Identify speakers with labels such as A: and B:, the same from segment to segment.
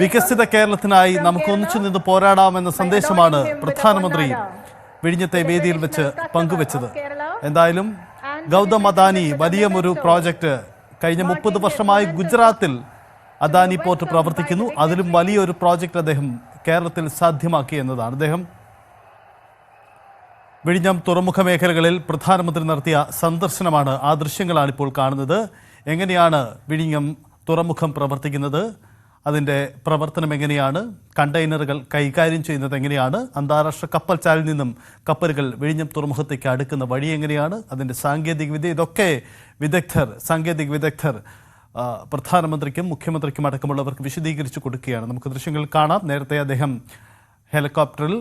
A: വികസിത കേരളത്തിനായി നമുക്ക് ഒന്നിച്ചു നിന്ന് പോരാടാമെന്ന സന്ദേശമാണ് പ്രധാനമന്ത്രി വിഴിഞ്ഞത്തെ വേദിയിൽ വെച്ച് പങ്കുവച്ചത്. എന്തായാലും ഗൗതം അദാനി വലിയൊരു പ്രോജക്റ്റ് കഴിഞ്ഞ 30 വർഷമായി ഗുജറാത്തിൽ അദാനി പോർട്ട് പ്രവർത്തിക്കുന്നു. അതിലും വലിയൊരു പ്രോജക്റ്റ് അദ്ദേഹം കേരളത്തിൽ സാധ്യമാക്കി എന്നതാണ്. അദ്ദേഹം വിഴിഞ്ഞം തുറമുഖ മേഖലകളിൽ പ്രധാനമന്ത്രി നടത്തിയ സന്ദർശനമാണ്. ആ ദൃശ്യങ്ങളാണ് ഇപ്പോൾ കാണുന്നത്. എങ്ങനെയാണ് വിഴിഞ്ഞം തുറമുഖം പ്രവർത്തിക്കുന്നത്, അതിൻ്റെ പ്രവർത്തനം എങ്ങനെയാണ്, കണ്ടെയ്നറുകൾ കൈകാര്യം ചെയ്യുന്നത് എങ്ങനെയാണ്, അന്താരാഷ്ട്ര കപ്പൽ ചാലിൽ നിന്നും കപ്പലുകൾ വിഴിഞ്ഞം തുറമുഖത്തേക്ക് അടുക്കുന്ന വഴി എങ്ങനെയാണ്, അതിൻ്റെ സാങ്കേതികവിദ്യ, ഇതൊക്കെ സാങ്കേതിക വിദഗ്ധർ പ്രധാനമന്ത്രിക്കും മുഖ്യമന്ത്രിക്കും അടക്കമുള്ളവർക്ക് വിശദീകരിച്ചു കൊടുക്കുകയാണ്. നമുക്ക് ദൃശ്യങ്ങൾ കാണാം. നേരത്തെ അദ്ദേഹം ഹെലികോപ്റ്ററിൽ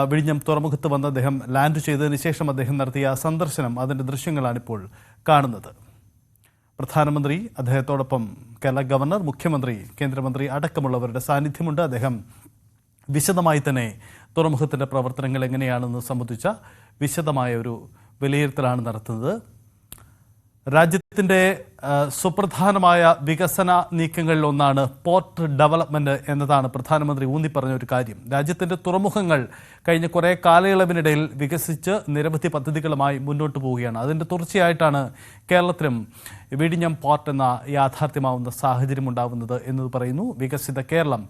A: വിഴിഞ്ഞം തുറമുഖത്ത് വന്ന് അദ്ദേഹം ലാൻഡ് ചെയ്തതിന് ശേഷം അദ്ദേഹം നടത്തിയ സന്ദർശനം, അതിൻ്റെ ദൃശ്യങ്ങളാണിപ്പോൾ കാണുന്നത്. പ്രധാനമന്ത്രി, അദ്ദേഹത്തോടൊപ്പം കേരള ഗവർണർ, മുഖ്യമന്ത്രി, കേന്ദ്രമന്ത്രി അടക്കമുള്ളവരുടെ സാന്നിധ്യമുണ്ട്. അദ്ദേഹം വിശദമായി തന്നെ തുറമുഖത്തിൻ്റെ പ്രവർത്തനങ്ങൾ എങ്ങനെയാണെന്ന് സംബന്ധിച്ച വിശദമായ ഒരു വിലയിരുത്തലാണ് നടത്തുന്നത്. രാജ്യത്തിൻ്റെ സുപ്രധാനമായ വികസന നീക്കങ്ങളിൽ ഒന്നാണ് പോർട്ട് ഡെവലപ്മെൻറ്റ് എന്നതാണ് പ്രധാനമന്ത്രി ഊന്നിപ്പറഞ്ഞ ഒരു കാര്യം. രാജ്യത്തിൻ്റെ തുറമുഖങ്ങൾ കഴിഞ്ഞ കുറേ കാലയളവിനിടയിൽ വികസിച്ച് നിരവധി പദ്ധതികളുമായി മുന്നോട്ട് പോവുകയാണ്. അതിൻ്റെ തുടർച്ചയായിട്ടാണ് കേരളത്തിലും വിഴിഞ്ഞം പോർട്ട് എന്ന യാഥാർത്ഥ്യമാവുന്ന സാഹചര്യം ഉണ്ടാകുന്നത് എന്ന് പറയുന്നു. വികസിത കേരളം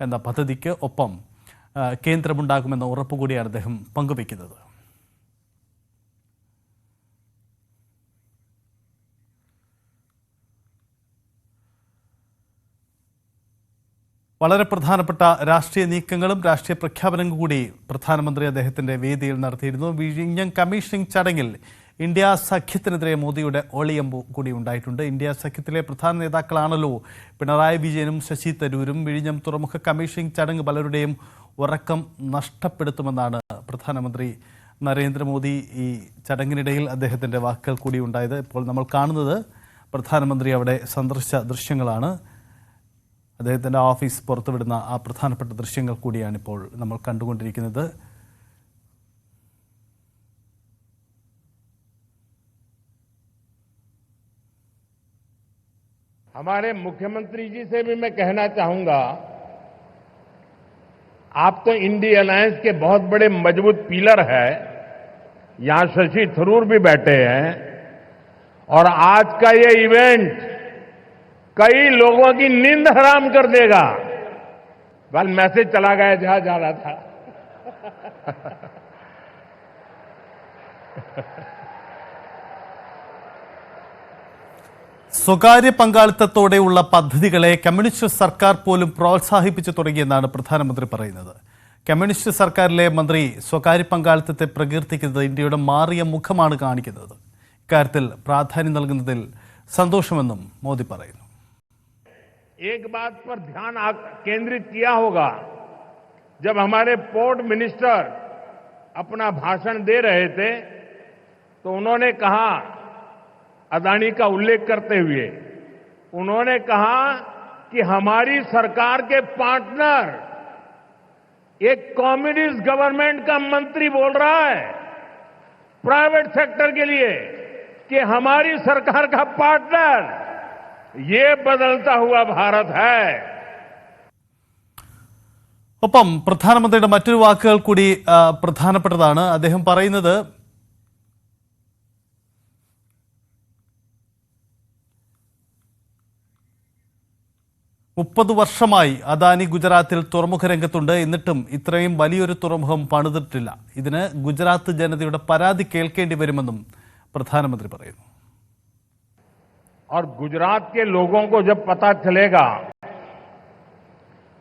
A: എന്ന പദ്ധതിക്ക് ഒപ്പം കേന്ദ്രമുണ്ടാകുമെന്ന ഉറപ്പുകൂടിയാണ് അദ്ദേഹം പങ്കുവയ്ക്കുന്നത്. വളരെ പ്രധാനപ്പെട്ട രാഷ്ട്രീയ നീക്കങ്ങളും രാഷ്ട്രീയ പ്രഖ്യാപനങ്ങളും കൂടി പ്രധാനമന്ത്രി അദ്ദേഹത്തിൻ്റെ വേദിയിൽ നടത്തിയിരുന്നു. വിഴിഞ്ഞം കമ്മീഷനിങ് ചടങ്ങിൽ ഇന്ത്യ സഖ്യത്തിനെതിരെ മോദിയുടെ ഒളിയമ്പ് കൂടി ഉണ്ടായിട്ടുണ്ട്. ഇന്ത്യ സഖ്യത്തിലെ പ്രധാന നേതാക്കളാണല്ലോ പിണറായി വിജയനും ശശി തരൂരും. വിഴിഞ്ഞം തുറമുഖ കമ്മീഷനിങ് ചടങ്ങ് പലരുടെയും ഉറക്കം നഷ്ടപ്പെടുത്തുമെന്നാണ് പ്രധാനമന്ത്രി നരേന്ദ്രമോദി ഈ ചടങ്ങിനിടയിൽ അദ്ദേഹത്തിൻ്റെ വാക്കുകൾ കൂടി ഉണ്ടായത്. ഇപ്പോൾ നമ്മൾ കാണുന്നത് പ്രധാനമന്ത്രി അവിടെ സന്ദർശിച്ച ദൃശ്യങ്ങളാണ്. അദ്ദേഹത്തിൻ്റെ ഓഫീസ് പുറത്തുവിടുന്ന ആ പ്രധാനപ്പെട്ട ദൃശ്യങ്ങൾ കൂടിയാണ് ഇപ്പോൾ നമ്മൾ കണ്ടുകൊണ്ടിരിക്കുന്നത്.
B: हमारे मुख्यमंत्री जी से भी मैं कहना चाहूंगा, आप तो इंडी अलायंस के बहुत बड़े मजबूत पिलर है. यहां शशि थरूर भी बैठे हैं और आज का ये इवेंट कई लोगों की नींद हराम कर देगा. कल मैसेज चला गया जहां जा रहा था.
A: സ്വകാര്യ പങ്കാളിത്തത്തോടെയുള്ള പദ്ധതികളെ കമ്മ്യൂണിസ്റ്റ് സർക്കാർ പോലും പ്രോത്സാഹിപ്പിച്ചു തുടങ്ങിയെന്നാണ് പ്രധാനമന്ത്രി പറയുന്നത്. കമ്മ്യൂണിസ്റ്റ് സർക്കാരിലെ മന്ത്രി സ്വകാര്യ പങ്കാളിത്തത്തെ പ്രകീർത്തിക്കുന്നത് ഇന്ത്യയുടെ മാറിയ മുഖമാണ് കാണിക്കുന്നത്. ഇക്കാര്യത്തിൽ പ്രാധാന്യം നൽകുന്നതിൽ സന്തോഷമെന്നും മോദി പറയുന്നു.
B: एक बात पर ध्यान केंद्रित किया होगा, जब हमारे पोर्ट मिनिस्टर अपना भाषण दे रहे थे तो उन्होंने कहा, अदानी का उल्लेख करते हुए उन्होंने कहा कि हमारी सरकार के पार्टनर एक कम्युनिस्ट गवर्नमेंट का मंत्री बोल रहा है प्राइवेट सेक्टर के लिए कि हमारी सरकार का पार्टनर ये बदलता हुआ भारत है.
A: ഒപ്പം പ്രധാനമന്ത്രിയുടെ മറ്റൊരു വാക്കുകൾ കൂടി പ്രധാനപ്പെട്ടതാണ്. അദ്ദേഹം പറയുന്നത്, "30 വർഷമായി അദാനി ഗുജറാത്തിൽ തുറമുഖ രംഗത്തുണ്ട്. എന്നിട്ടും ഇത്രയും വലിയൊരു തുറമുഖം പണിതിട്ടില്ല. ഇതിന് ഗുജറാത്ത് ജനതയുടെ പരാതി കേൾക്കേണ്ടി വരുമെന്നും പ്രധാനമന്ത്രി പറയുന്നു.
B: और गुजरात के लोगों को जब पता चलेगा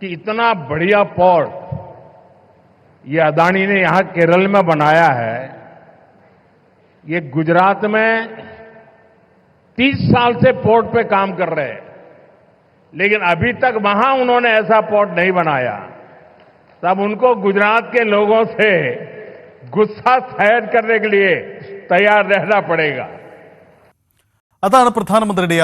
B: कि इतना बढ़िया पोर्ट ये अदानी ने यहां केरल में बनाया है, ये गुजरात में 30 साल से पोर्ट पे काम कर रहे हैं, लेकिन अभी तक वहां उन्होंने ऐसा पोर्ट नहीं बनाया, तब उनको गुजरात के लोगों से गुस्सा शायद करने के लिए तैयार रहना पड़ेगा.
A: അതാണ് പ്രധാനമന്ത്രിയുടെ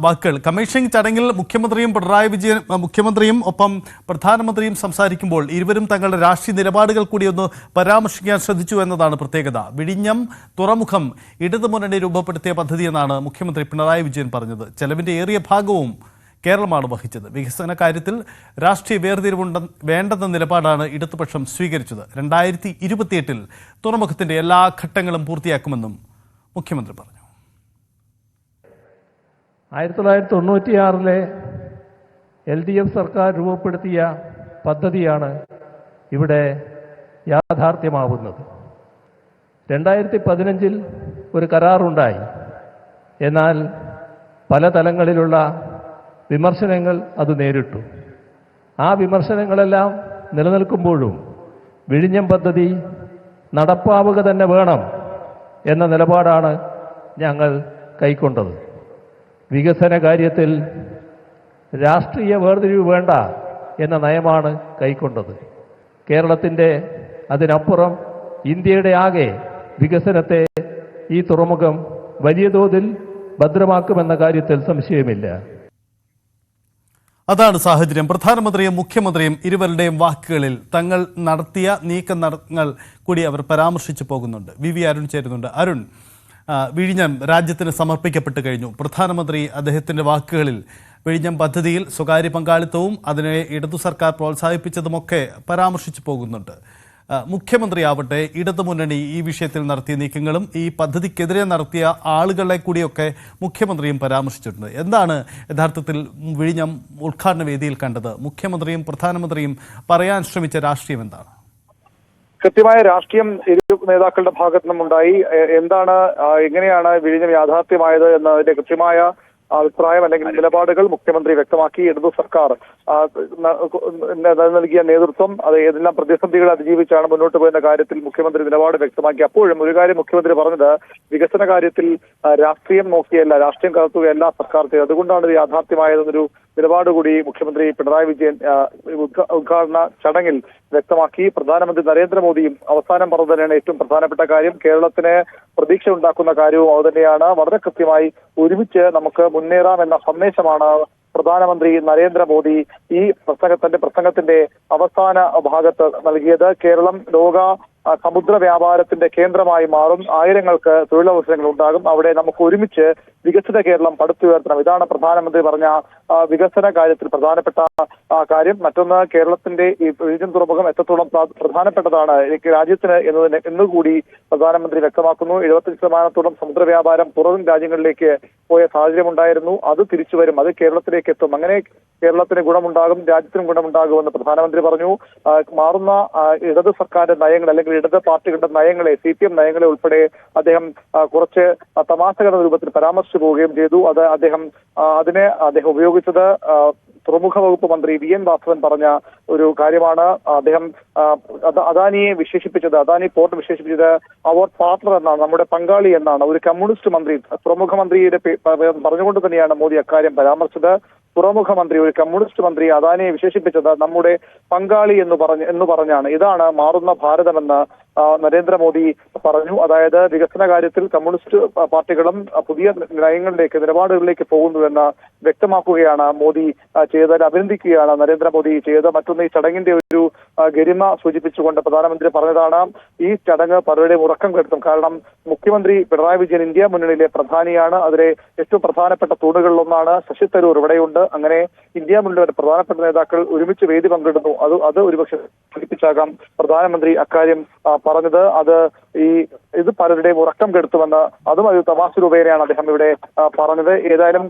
A: വാക്കുകൾ. കമ്മീഷനിങ് ചടങ്ങിൽ മുഖ്യമന്ത്രിയും ഒപ്പം പ്രധാനമന്ത്രിയും സംസാരിക്കുമ്പോൾ ഇരുവരും തങ്ങളുടെ രാഷ്ട്രീയ നിലപാടുകൾ കൂടി ഒന്ന് പരാമർശിക്കാൻ ശ്രദ്ധിച്ചു എന്നതാണ് പ്രത്യേകത. വിഴിഞ്ഞം തുറമുഖം ഇടതുമുന്നണി രൂപപ്പെടുത്തിയ പദ്ധതിയെന്നാണ് മുഖ്യമന്ത്രി പിണറായി വിജയൻ പറഞ്ഞത്. ചെലവിന്റെ ഏറിയ ഭാഗവും കേരളമാണ് വഹിച്ചത്. വികസന കാര്യത്തിൽ രാഷ്ട്രീയ വേണ്ടെന്ന നിലപാടാണ് ഇടതുപക്ഷം സ്വീകരിച്ചത്. 2028 തുറമുഖത്തിന്റെ എല്ലാ ഘട്ടങ്ങളും പൂർത്തിയാക്കുമെന്നും മുഖ്യമന്ത്രി പറഞ്ഞു.
C: 1996 LDF സർക്കാർ രൂപപ്പെടുത്തിയ പദ്ധതിയാണ് ഇവിടെ യാഥാർത്ഥ്യമാവുന്നത്. 2015 ഒരു കരാറുണ്ടായി. എന്നാൽ പല തലങ്ങളിലുള്ള വിമർശനങ്ങൾ അത് നേരിട്ടു. ആ വിമർശനങ്ങളെല്ലാം നിലനിൽക്കുമ്പോഴും വിഴിഞ്ഞം പദ്ധതി നടപ്പാവുക തന്നെ വേണം എന്ന നിലപാടാണ് ഞങ്ങൾ കൈക്കൊണ്ടത്. വികസന കാര്യത്തിൽ രാഷ്ട്രീയ വേർതിരിവ് വേണ്ട എന്ന നയമാണ് കൈക്കൊണ്ടത്. കേരളത്തിൻ്റെ അതിനപ്പുറം ഇന്ത്യയുടെ ആകെ വികസനത്തെ ഈ തുറമുഖം വലിയ തോതിൽ ഭദ്രമാക്കുമെന്ന കാര്യത്തിൽ സംശയമില്ല.
A: അതാണ് സാഹചര്യം. പ്രധാനമന്ത്രിയും മുഖ്യമന്ത്രിയും ഇരുവരുടെയും വാക്കുകളിൽ തങ്ങൾ നടത്തിയ നീക്കങ്ങൾ കൂടി അവർ പരാമർശിച്ചു പോകുന്നുണ്ട്. വി അരുൺ ചേരുന്നുണ്ട്. അരുൺ, വിഴിഞ്ഞം രാജ്യത്തിന് സമർപ്പിക്കപ്പെട്ട് കഴിഞ്ഞു. പ്രധാനമന്ത്രി അദ്ദേഹത്തിന്റെ വാക്കുകളിൽ വിഴിഞ്ഞം പദ്ധതിയിൽ സ്വകാര്യ പങ്കാളിത്തവും അതിനെ ഇടതു സർക്കാർ പ്രോത്സാഹിപ്പിച്ചതുമൊക്കെ പരാമർശിച്ചു പോകുന്നുണ്ട്. മുഖ്യമന്ത്രിയാവട്ടെ ഇടതുമുന്നണി ഈ വിഷയത്തിൽ നടത്തിയ നീക്കങ്ങളും ഈ പദ്ധതിക്കെതിരെ നടത്തിയ ആളുകളെ കൂടിയൊക്കെ മുഖ്യമന്ത്രിയും പരാമർശിച്ചിട്ടുണ്ട്. എന്താണ് യഥാർത്ഥത്തിൽ വിഴിഞ്ഞം ഉദ്ഘാടന വേദിയിൽ കണ്ടത്? മുഖ്യമന്ത്രിയും പ്രധാനമന്ത്രിയും പറയാൻ ശ്രമിച്ച രാഷ്ട്രീയം എന്താണ്?
D: കൃത്യമായ രാഷ്ട്രീയം ഇരു നേതാക്കളുടെ ഭാഗത്തു നിന്നുണ്ടായി. എന്താണ്, എങ്ങനെയാണ് വിഴിഞ്ഞം യാഥാർത്ഥ്യമായത് എന്നതിന്റെ കൃത്യമായ അഭിപ്രായം അല്ലെങ്കിൽ നിലപാടുകൾ മുഖ്യമന്ത്രി വ്യക്തമാക്കി. ഇടതു സർക്കാർ നൽകിയ നേതൃത്വം അത് ഏതെല്ലാം പ്രതിസന്ധികളെ അതിജീവിച്ചാണ് മുന്നോട്ട് പോയെന്ന കാര്യത്തിൽ മുഖ്യമന്ത്രി നിലപാട് വ്യക്തമാക്കി. അപ്പോഴും ഒരു കാര്യം മുഖ്യമന്ത്രി പറഞ്ഞത്, വികസന കാര്യത്തിൽ രാഷ്ട്രീയം നോക്കിയല്ല, രാഷ്ട്രീയം കലർത്തുകയല്ല സർക്കാർ ചെയ്തത്, അതുകൊണ്ടാണ് ഇത് യാഥാർത്ഥ്യമായതെന്നൊരു നിലപാട് കൂടി മുഖ്യമന്ത്രി പിണറായി വിജയൻ ഉദ്ഘാടന ചടങ്ങിൽ വ്യക്തമാക്കി. പ്രധാനമന്ത്രി നരേന്ദ്രമോദിയും അവസാനം പറഞ്ഞു തന്നെയാണ് ഏറ്റവും പ്രധാനപ്പെട്ട കാര്യം. കേരളത്തിന് പ്രതീക്ഷ ഉണ്ടാക്കുന്ന കാര്യവും അതുതന്നെയാണ്. വളരെ കൃത്യമായി ഒരുമിച്ച് നമുക്ക് മുന്നേറാം എന്ന സന്ദേശമാണ് പ്രധാനമന്ത്രി നരേന്ദ്രമോദി ഈ പ്രസംഗത്തിന്റെ അവസാന ഭാഗത്ത് നൽകിയത്. കേരളം ലോക സമുദ്ര വ്യാപാരത്തിന്റെ കേന്ദ്രമായി മാറും. ആയിരങ്ങൾക്ക് തൊഴിലവസരങ്ങൾ ഉണ്ടാകും. അവിടെ നമുക്ക് ഒരുമിച്ച് വികസിത കേരളം പടുത്തുയർത്തണം. ഇതാണ് പ്രധാനമന്ത്രി പറഞ്ഞ വികസന കാര്യത്തിൽ പ്രധാനപ്പെട്ട കാര്യം. മറ്റൊന്ന്, കേരളത്തിന്റെ ഈ വിഴിഞ്ഞം തുറമുഖം എത്രത്തോളം പ്രധാനപ്പെട്ടതാണ് രാജ്യത്തിന് എന്നുകൂടി പ്രധാനമന്ത്രി വ്യക്തമാക്കുന്നു. 75% സമുദ്ര വ്യാപാരം പുറം രാജ്യങ്ങളിലേക്ക് പോയ സാഹചര്യമുണ്ടായിരുന്നു. അത് തിരിച്ചു വരും, അത് കേരളത്തിലേക്ക് എത്തും. അങ്ങനെ കേരളത്തിന് ഗുണമുണ്ടാകും, രാജ്യത്തിനും ഗുണമുണ്ടാകുമെന്ന് പ്രധാനമന്ത്രി പറഞ്ഞു. മാറുന്ന ഇടത് സർക്കാരിന്റെ നയങ്ങൾ അല്ലെങ്കിൽ ഇടത് പാർട്ടികളുടെ നയങ്ങളെ, CPM നയങ്ങളെ ഉൾപ്പെടെ അദ്ദേഹം കുറച്ച് തമാശകളുടെ രൂപത്തിൽ പരാമർശിച്ചു പോവുകയും ചെയ്തു. അതിനെ അദ്ദേഹം ഉപയോഗിച്ചത് തുറമുഖ വകുപ്പ് മന്ത്രി VN വാസവൻ പറഞ്ഞ ഒരു കാര്യമാണ്. അദ്ദേഹം അദാനിയെ വിശേഷിപ്പിച്ചത്, അദാനി പോർട്ട് വിശേഷിപ്പിച്ചത് അവർ പാർട്ണർ എന്നാണ്, നമ്മുടെ പങ്കാളി എന്നാണ്. ഒരു കമ്മ്യൂണിസ്റ്റ് മന്ത്രി, തുറമുഖ മന്ത്രിയുടെ പറഞ്ഞുകൊണ്ട് തന്നെയാണ് മോദി അക്കാര്യം പരാമർശിച്ചത്. തുറമുഖ മന്ത്രി, ഒരു കമ്മ്യൂണിസ്റ്റ് മന്ത്രി അദാനിയെ വിശേഷിപ്പിച്ചത് നമ്മുടെ പങ്കാളി എന്ന് പറഞ്ഞാണ്. ഇതാണ് മാറുന്ന ഭാരതമെന്ന് നരേന്ദ്രമോദി പറഞ്ഞു. അതായത് വികസന കാര്യത്തിൽ കമ്മ്യൂണിസ്റ്റ് പാർട്ടികളും പുതിയ നയങ്ങളിലേക്ക്, നിലപാടുകളിലേക്ക് പോകുന്നുവെന്ന് വ്യക്തമാക്കുകയാണ് മോദി ചെയ്തത്. അഭിനന്ദിക്കുകയാണ് നരേന്ദ്രമോദി ചെയ്തത്. മറ്റൊന്ന്, ഈ ചടങ്ങിന്റെ ഒരു ഗരിമ സൂചിപ്പിച്ചുകൊണ്ട് പ്രധാനമന്ത്രി പറഞ്ഞതാണ്, ഈ ചടങ്ങ് പലരുടെയും ഉറക്കം കെടുത്തും. കാരണം മുഖ്യമന്ത്രി പിണറായി വിജയൻ ഇന്ത്യ മുന്നണിയിലെ പ്രധാനിയാണ്. അതിലെ ഏറ്റവും പ്രധാനപ്പെട്ട തൂണുകളിലൊന്നാണ് ശശി തരൂർ ഇവിടെയുണ്ട്. അങ്ങനെ ഇന്ത്യ മുന്നണിയുടെ പ്രധാനപ്പെട്ട നേതാക്കൾ ഒരുമിച്ച് വേദി പങ്കിടുന്നു. അത് ഒരുപക്ഷെ സൂചിപ്പിച്ചാകാം പ്രധാനമന്ത്രി അക്കാര്യം പറഞ്ഞത്. ഇത് പലരുടെയും ഉറക്കം കെടുത്തുമെന്ന് അതും ഒരു തമാശ രൂപേണയാണ് അദ്ദേഹം ഇവിടെ പറഞ്ഞത്. ഏതായാലും